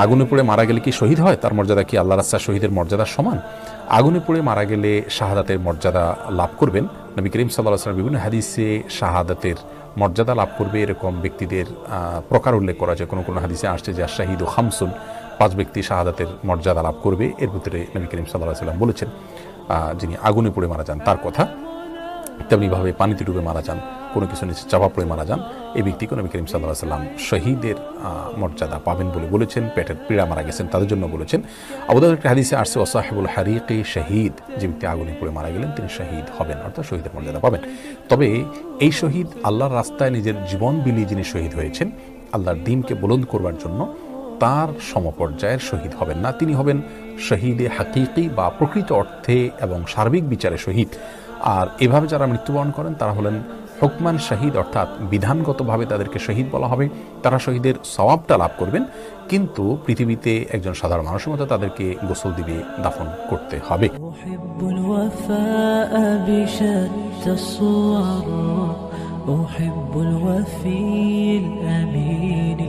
আগুনে পুড়ে মারা গেলে কি শহীদ হয়? তার মর্যাদা কি আল্লাহর রাস্তায় শহীদের মর্যাদার সমান? আগুনে পুড়ে মারা গেলে শাহাদাতের মর্যাদা লাভ করবেন। নবী করিম সাল্লাল্লাহু আলাইহি ওয়াসাল্লাম বিভিন্ন হাদিসে শাহাদাতের মর্যাদা লাভ করবে এরকম ব্যক্তিদের প্রকার উল্লেখ করা যায়। কোনো কোনো হাদিসে আসছে যে শাহিদু খামসুন, 5 ব্যক্তি শাহাদাতের মর্যাদা লাভ করবে। এর ভিতরে নবী করিম সাল্লাল্লাহু আলাইহি ওয়াসাল্লাম বলেছেন যিনি আগুনে পুড়ে মারা যান তার কথা। তেমনিভাবে পানিতে ডুবে মারা যান, কোনো কিছু নিচে চাপা পড়ে মারা যান, এই ব্যক্তিকে নবী করিম সাল্লাল্লাহু আলাইহি ওয়াসাল্লাম শহীদের মর্যাদা পাবেন বলে বলেছেন। পেটের পীড়া মারা গেছেন তাদের জন্য বলেছেন। আবু দাউদের একটা হাদিসে আসছে ওয়াসাহিবুল হারিকি শহীদ, যে ব্যক্তি আগুনে পুড়ে মারা গেলেন তিনি শহীদ হবেন, অর্থাৎ শহীদের মর্যাদা পাবেন। তবে এই শহীদ আল্লাহর রাস্তায় নিজের জীবন বিলিয়ে যিনি শহীদ হয়েছেন আল্লাহর দ্বীনকে বুলন্দ করবার জন্য, তার সমপর্যায়ের শহীদ হবেন না। তিনি হবেন শহীদে হাকিকি বা প্রকৃত অর্থে এবং সার্বিক বিচারে শহীদ। আর এভাবে যারা মৃত্যুবরণ করেন তারা হলেন হুকমান শহীদ, অর্থাৎ বিধানগতভাবে তাদেরকে শহীদ বলা হবে। তারা শহীদের সওয়াবটা লাভ করবেন, কিন্তু পৃথিবীতে একজন সাধারণ মানুষের মতো তাদেরকে গোসল দিবে, দাফন করতে হবে। أحب الوفي الأمين